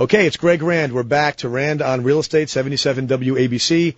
Okay, it's Greg Rand. We're back to Rand on Real Estate, 77 WABC.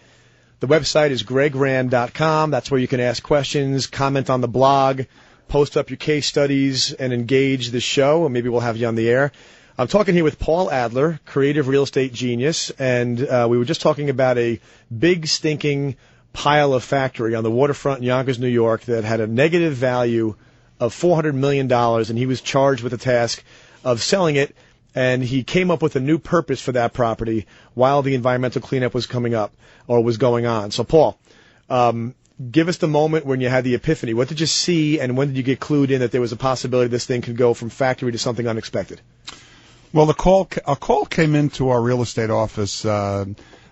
The website is gregrand.com. That's where you can ask questions, comment on the blog, post up your case studies, and engage the show, and maybe we'll have you on the air. I'm talking here with Paul Adler, creative real estate genius, and we were just talking about a big stinking pile of factory on the waterfront in Yonkers, New York that had a negative value of $400 million, and he was charged with the task of selling it, and he came up with a new purpose for that property while the environmental cleanup was coming up or was going on. So, Paul, give us the moment when you had the epiphany. What did you see, and when did you get clued in that there was a possibility this thing could go from factory to something unexpected? Well, a call came into our real estate office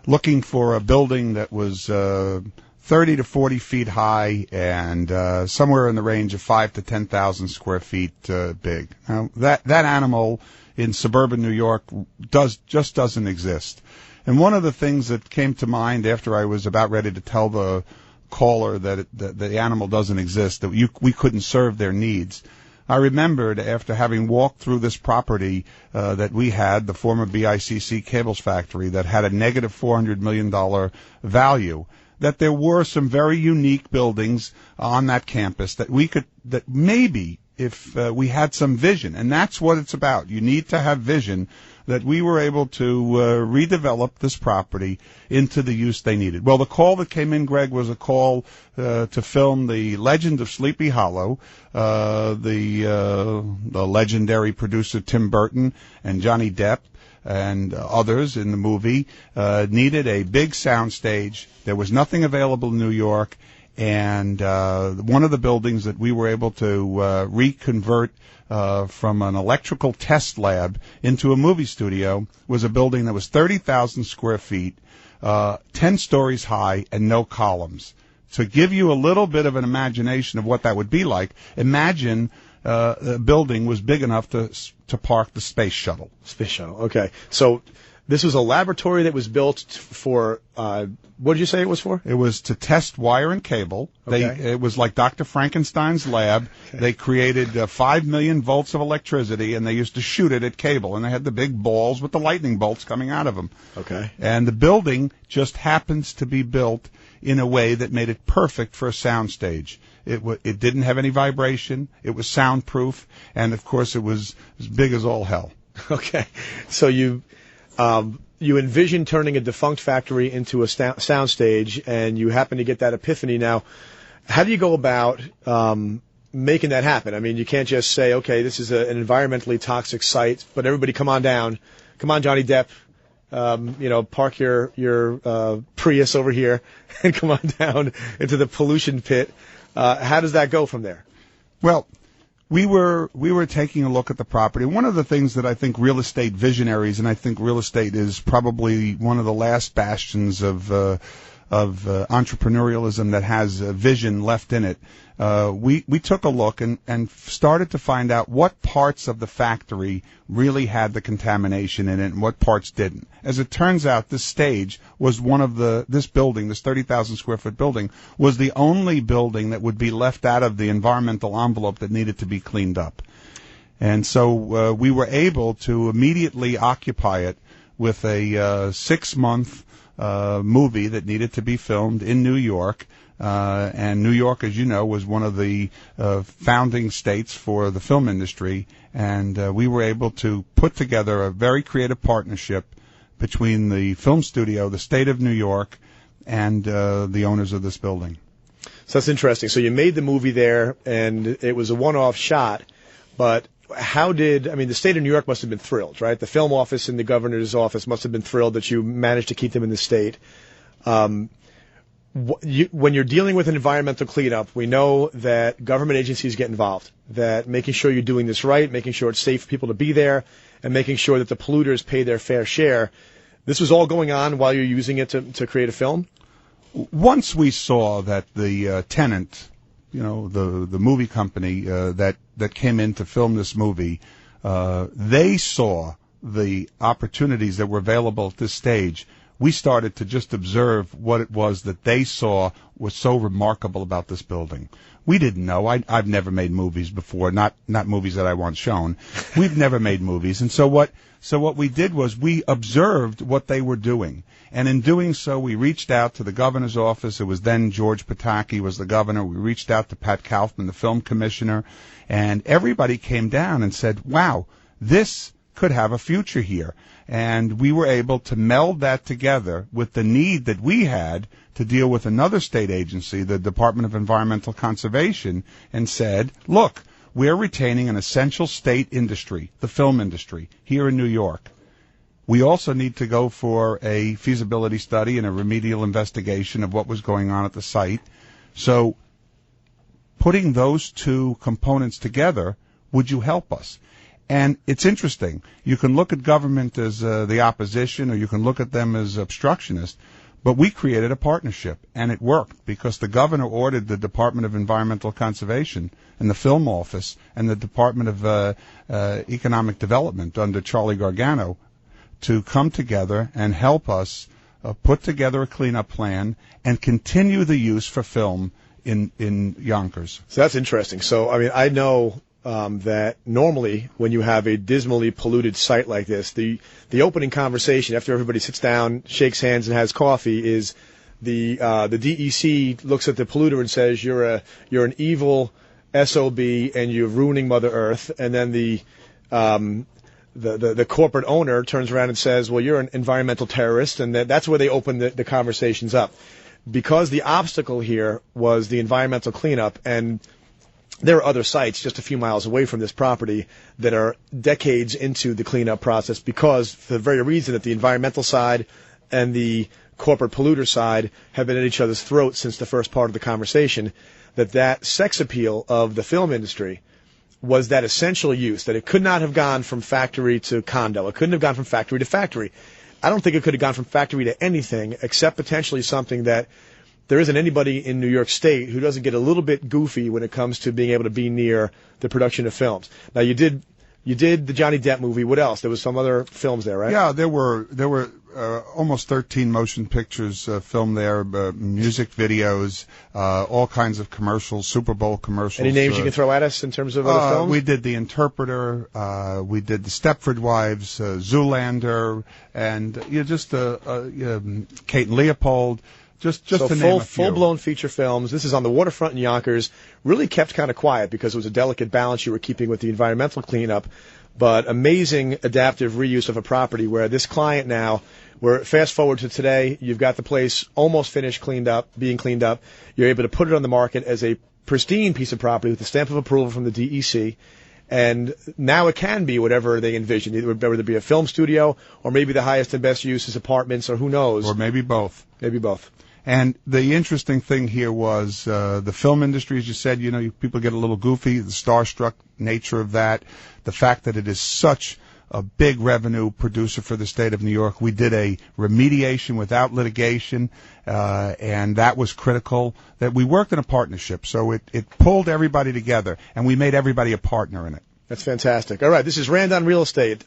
looking for a building that was 30 to 40 feet high and somewhere in the range of 5 to 10,000 square feet big. Now, that animal in suburban New York just doesn't exist. And one of the things that came to mind after I was about ready to tell the caller that the animal doesn't exist, that we couldn't serve their needs, I remembered after having walked through this property that we had, the former BICC cables factory, that had a negative $400 million value, that there were some very unique buildings on that campus that maybe if we had some vision, and that's what it's about. You need to have vision, that we were able to redevelop this property into the use they needed. Well, the call that came in, Greg, was a call to film The Legend of Sleepy Hollow. The legendary producer Tim Burton and Johnny Depp and others in the movie needed a big sound stage. There was nothing available in New York, and one of the buildings that we were able to reconvert from an electrical test lab into a movie studio was a building that was 30,000 square feet, 10 stories high, and no columns. To give you a little bit of an imagination of what that would be like, imagine a building was big enough to park the space shuttle. Space shuttle, okay. So this was a laboratory that was built for, what did you say it was for? It was to test wire and cable. Okay. It was like Dr. Frankenstein's lab. Okay. They created 5 million volts of electricity, and they used to shoot it at cable, and they had the big balls with the lightning bolts coming out of them. Okay. And the building just happens to be built in a way that made it perfect for a soundstage. It didn't have any vibration. It was soundproof, and of course it was as big as all hell. Okay. So you envision turning a defunct factory into a soundstage, and you happen to get that epiphany. Now, how do you go about making that happen? I mean, you can't just say, okay, this is an environmentally toxic site, but everybody come on down. Come on, Johnny Depp. Park your Prius over here and come on down into the pollution pit. How does that go from there? Well, we were taking a look at the property. One of the things that I think real estate visionaries, and I think real estate is probably one of the last bastions of entrepreneurialism that has vision left in it. We took a look and started to find out what parts of the factory really had the contamination in it and what parts didn't. As it turns out, this stage was this building, this 30,000 square foot building, was the only building that would be left out of the environmental envelope that needed to be cleaned up. And so we were able to immediately occupy it with a 6-month movie that needed to be filmed in New York. And New York, as you know, was one of the founding states for the film industry, and we were able to put together a very creative partnership between the film studio, the state of New York, and the owners of this building. So that's interesting. So you made the movie there, and it was a one-off shot, but the state of New York must have been thrilled, right? The film office and the governor's office must have been thrilled that you managed to keep them in the state. When you're dealing with an environmental cleanup, we know that government agencies get involved, that making sure you're doing this right, making sure it's safe for people to be there, and making sure that the polluters pay their fair share. This was all going on while you're using it to create a film? Once we saw that the tenant, the movie company that came in to film this movie, they saw the opportunities that were available at this stage. we started to just observe what it was that they saw was so remarkable about this building. We didn't know. I've never made movies before, not movies that I want shown. We've never made movies. And so what we did was we observed what they were doing. And in doing so, we reached out to the governor's office. It was then George Pataki was the governor. We reached out to Pat Kaufman, the film commissioner, and everybody came down and said, wow, this could have a future here. And we were able to meld that together with the need that we had to deal with another state agency, the Department of Environmental Conservation, and said, look, we're retaining an essential state industry, the film industry, here in New York. We also need to go for a feasibility study and a remedial investigation of what was going on at the site. So putting those two components together, would you help us? And it's interesting. You can look at government as the opposition, or you can look at them as obstructionist, but we created a partnership, and it worked because the governor ordered the Department of Environmental Conservation and the Film Office and the Department of Economic Development under Charlie Gargano to come together and help us put together a cleanup plan and continue the use for film in Yonkers. So that's interesting. So, I mean, I know that normally when you have a dismally polluted site like this, the opening conversation after everybody sits down, shakes hands, and has coffee is the DEC looks at the polluter and says you're an evil SOB and you're ruining Mother Earth, and then the corporate owner turns around and says, well, you're an environmental terrorist, and that's where they open the conversations up, because the obstacle here was the environmental cleanup. And there are other sites just a few miles away from this property that are decades into the cleanup process, because for the very reason that the environmental side and the corporate polluter side have been at each other's throats since the first part of the conversation, that sex appeal of the film industry was that essential use, that it could not have gone from factory to condo. It couldn't have gone from factory to factory. I don't think it could have gone from factory to anything except potentially something that there isn't anybody in New York State who doesn't get a little bit goofy when it comes to being able to be near the production of films. Now, you did the Johnny Depp movie. What else? There was some other films there, right? Yeah, there were almost 13 motion pictures filmed there, music videos, all kinds of commercials, Super Bowl commercials. Any names you can throw at us in terms of other films? We did The Interpreter, we did The Stepford Wives, Zoolander, and Kate and Leopold. Just so to name a few. Full-blown feature films. This is on the waterfront in Yonkers. Really kept kind of quiet because it was a delicate balance you were keeping with the environmental cleanup, but amazing adaptive reuse of a property where this client now, where fast forward to today, you've got the place almost finished, being cleaned up. You're able to put it on the market as a pristine piece of property with the stamp of approval from the DEC. And now it can be whatever they envision, whether it be a film studio or maybe the highest and best use is apartments, or who knows. Or maybe both. Maybe both. And the interesting thing here was the film industry, as you said, people get a little goofy, the starstruck nature of that, the fact that it is such a big revenue producer for the state of New York. We did a remediation without litigation, and that was critical. That we worked in a partnership, so it pulled everybody together, and we made everybody a partner in it. That's fantastic. All right, this is Rand on Real Estate.